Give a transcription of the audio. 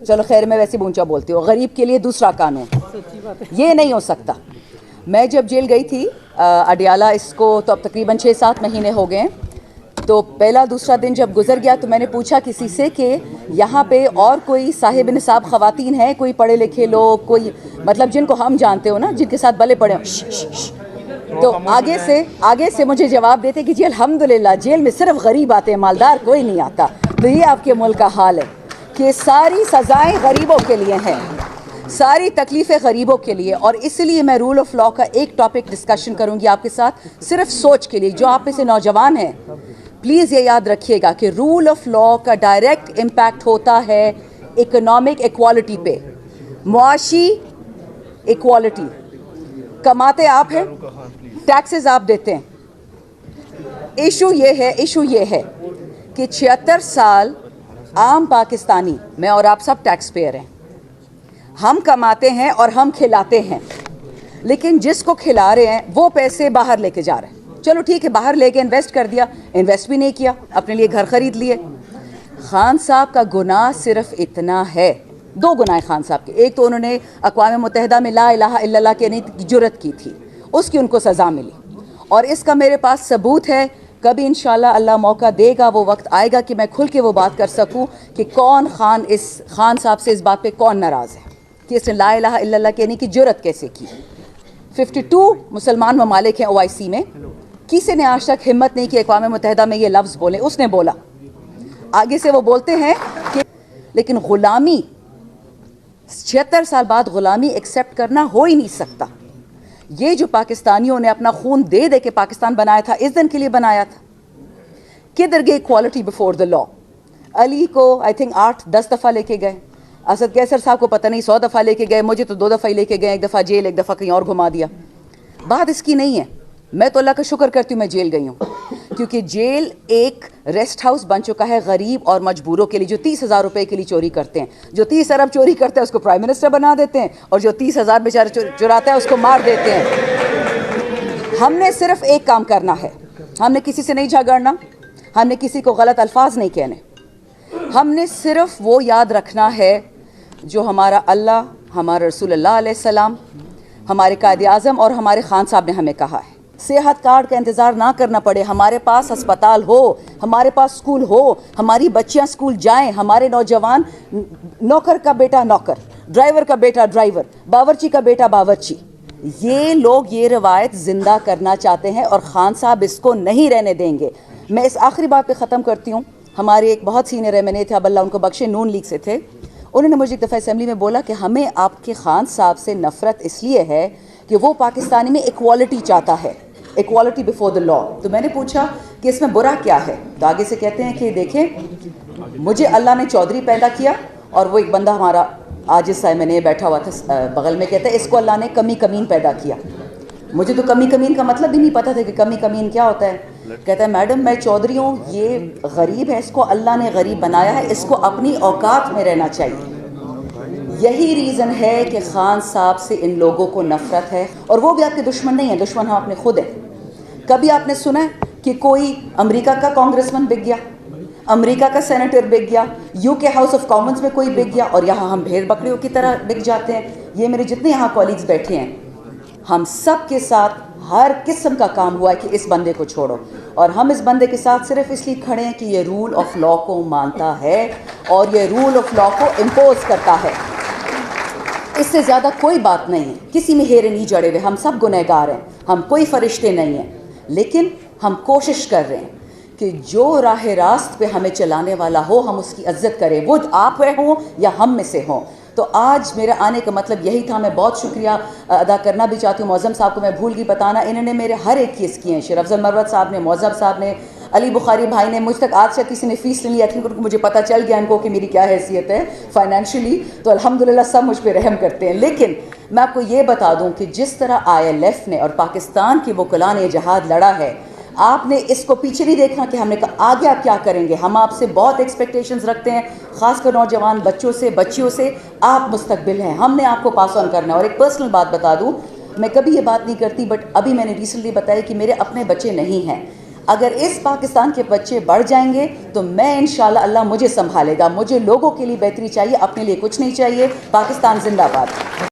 چلو خیر میں ویسے اونچا بولتی ہوں, غریب کے لیے دوسرا قانون, یہ نہیں ہو سکتا. میں جب جیل گئی تھی اڈیالہ, اس کو تو اب تقریباً 6-7 مہینے ہو گئے ہیں, تو پہلا دوسرا دن جب گزر گیا تو میں نے پوچھا کسی سے کہ یہاں پہ اور کوئی صاحب نصاب خواتین ہیں, کوئی پڑھے لکھے لوگ, کوئی مطلب جن کو ہم جانتے ہو نا, جن کے ساتھ بلے پڑے ہوں. تو آگے سے مجھے جواب دیتے کہ جی الحمدللہ جیل میں صرف غریب آتے ہیں, مالدار کوئی نہیں آتا. تو یہ آپ کے ملک کا حال ہے کہ ساری سزائیں غریبوں کے لیے ہیں, ساری تکلیفیں غریبوں کے لیے. اور اس لیے میں رول آف لاء کا ایک ٹاپک ڈسکشن کروں گی آپ کے ساتھ, صرف سوچ کے لیے. جو آپ میں سے نوجوان ہیں پلیز یہ یاد رکھیے گا کہ رول آف لاء کا ڈائریکٹ امپیکٹ ہوتا ہے اکنامک ایکوالٹی پہ, معاشی ایکوالٹی. کماتے آپ ہیں, ٹیکسز آپ دیتے ہیں. ایشو یہ ہے کہ 76 سال عام پاکستانی, میں اور آپ سب ٹیکس پیئر ہیں, ہم کماتے ہیں اور ہم کھلاتے ہیں, لیکن جس کو کھلا رہے ہیں وہ پیسے باہر لے کے جا رہے ہیں. چلو ٹھیک ہے, باہر لے کے انویسٹ کر دیا, انویسٹ بھی نہیں کیا, اپنے لیے گھر خرید لیے. خان صاحب کا گناہ صرف اتنا ہے, 2 گناہ خان صاحب کے. ایک تو انہوں نے اقوام متحدہ میں لا الہ الا اللہ کہنے کی جرت کی تھی, اس کی ان کو سزا ملی, اور اس کا میرے پاس ثبوت ہے. کبھی انشاءاللہ اللہ موقع دے گا, وہ وقت آئے گا کہ میں کھل کے وہ بات کر سکوں کہ کون خان صاحب سے اس بات پہ کون ناراض ہے کہ اس نے لا الہ الا اللہ کہنے کی جرت کیسے کی. 52 مسلمان ممالک ہیں OIC میں, کسی نے آج تک ہمت نہیں کی اقوام متحدہ میں یہ لفظ بولے. اس نے بولا, آگے سے وہ بولتے ہیں کہ لیکن غلامی 76 سال بعد غلامی ایکسیپٹ کرنا ہو ہی نہیں سکتا. یہ جو پاکستانیوں نے اپنا خون دے دے کے پاکستان بنایا تھا, اس دن کے لیے بنایا تھا. کدھر گئی ایکوالٹی بیفور دا لا؟ علی کو آئی تھنک 8-10 دفعہ لے کے گئے, اسد کیسر صاحب کو پتہ نہیں 100 دفعہ لے کے گئے, مجھے تو 2 دفعہ ہی لے کے گئے, ایک دفعہ جیل, ایک دفعہ کہیں اور گھما دیا. بات اس کی نہیں ہے. میں تو اللہ کا شکر کرتی ہوں میں جیل گئی ہوں, کیونکہ جیل ایک ریسٹ ہاؤس بن چکا ہے غریب اور مجبوروں کے لیے, جو 30,000 روپے کے لیے چوری کرتے ہیں. جو 30 ارب چوری کرتا ہے اس کو پرائم منسٹر بنا دیتے ہیں, اور جو 30,000 بیچارے چراتا ہے اس کو مار دیتے ہیں. ہم نے صرف ایک کام کرنا ہے, ہم نے کسی سے نہیں جھگڑنا, ہم نے کسی کو غلط الفاظ نہیں کہنے, ہم نے صرف وہ یاد رکھنا ہے جو ہمارا اللہ, ہمارا رسول اللہ علیہ السلام, ہمارے قائد اعظم اور ہمارے خان صاحب نے ہمیں کہا ہے. صحت کارڈ کا انتظار نہ کرنا پڑے, ہمارے پاس ہسپتال ہو, ہمارے پاس اسکول ہو, ہماری بچیاں اسکول جائیں, ہمارے نوجوان, نوکر کا بیٹا نوکر, ڈرائیور کا بیٹا ڈرائیور, باورچی کا بیٹا باورچی. یہ لوگ یہ روایت زندہ کرنا چاہتے ہیں اور خان صاحب اس کو نہیں رہنے دیں گے. میں اس آخری بات پہ ختم کرتی ہوں. ہمارے ایک بہت سینئر ایم این اے تھے, اب اللہ ان کو بخشے, نون لیگ سے تھے. انہوں نے مجھے ایک دفعہ اسمبلی میں بولا کہ ہمیں آپ کے خان صاحب سے نفرت اس لیے ہے کہ وہ پاکستانی میں ایکوالٹی چاہتا ہے, ایکوالٹی بیفور دا لا. تو میں نے پوچھا کہ اس میں برا کیا ہے؟ تو آگے سے کہتے ہیں کہ دیکھیں, مجھے اللہ نے چودھری پیدا کیا, اور وہ ایک بندہ ہمارا عاجز سا میں نے بیٹھا ہوا تھا بغل میں, کہتا ہے اس کو اللہ نے کمی کمین پیدا کیا. مجھے تو کمی کمین کا مطلب بھی نہیں پتا تھا کہ کمی کمین کیا ہوتا ہے. کہتا ہے میڈم میں چودھری ہوں, یہ غریب ہے, اس کو اللہ نے غریب بنایا ہے, اس کو اپنی اوقات میں رہنا چاہیے. یہی ریزن ہے کہ خان صاحب سے ان لوگوں کو نفرت ہے, اور وہ بھی آپ کے دشمن نہیں ہیں, دشمن ہم اپنے خود ہیں. کبھی آپ نے سنا ہے کہ کوئی امریکہ کا کانگریسمین بک گیا, امریکہ کا سینیٹر بک گیا, UK ہاؤس آف کامنز میں کوئی بک گیا, اور یہاں ہم بھیڑ بکریوں کی طرح بک جاتے ہیں؟ یہ میرے جتنے یہاں کولیگز بیٹھے ہیں, ہم سب کے ساتھ ہر قسم کا کام ہوا ہے کہ اس بندے کو چھوڑو, اور ہم اس بندے کے ساتھ صرف اس لیے کھڑے ہیں کہ یہ رول آف لا کو مانتا ہے اور یہ رول آف لا کو امپوز کرتا ہے. اس سے زیادہ کوئی بات نہیں ہے. کسی میں ہیرے نہیں جڑے ہوئے, ہم سب گنہگار ہیں, ہم کوئی فرشتے نہیں ہیں, لیکن ہم کوشش کر رہے ہیں کہ جو راہ راست پہ ہمیں چلانے والا ہو ہم اس کی عزت کریں, وہ آپ ہوں یا ہم میں سے ہوں. تو آج میرے آنے کا مطلب یہی تھا. میں بہت شکریہ ادا کرنا بھی چاہتی ہوں معظم صاحب کو, میں بھول گئی بتانا, انہوں نے میرے ہر ایک کیس کیے ہیں. شیر افضل مروت صاحب نے, معظم صاحب نے, علی بخاری بھائی نے. مجھ تک آج سے کسی نے فیس نہیں لی, تھی مجھے پتہ چل گیا ان کو کہ میری کیا حیثیت ہے فائنینشلی, تو الحمدللہ سب مجھ پہ رحم کرتے ہیں. لیکن میں آپ کو یہ بتا دوں کہ جس طرح ILF نے اور پاکستان کی وکلاء نے جہاد لڑا ہے, آپ نے اس کو پیچھے نہیں دیکھنا کہ ہم نے کہا آگے آپ کیا کریں گے. ہم آپ سے بہت ایکسپیکٹیشنز رکھتے ہیں, خاص کر نوجوان بچوں سے, بچیوں سے. آپ مستقبل ہیں, ہم نے آپ کو پاس آن کرنا ہے. اور ایک پرسنل بات بتا دوں, میں کبھی یہ بات نہیں کرتی, بٹ ابھی میں نے ریسنٹلی بتایا کہ میرے اپنے بچے نہیں ہیں. اگر اس پاکستان کے بچے بڑھ جائیں گے تو میں انشاءاللہ اللہ مجھے سنبھالے گا. مجھے لوگوں کے لیے بہتری چاہیے, اپنے لیے کچھ نہیں چاہیے. پاکستان زندہ باد.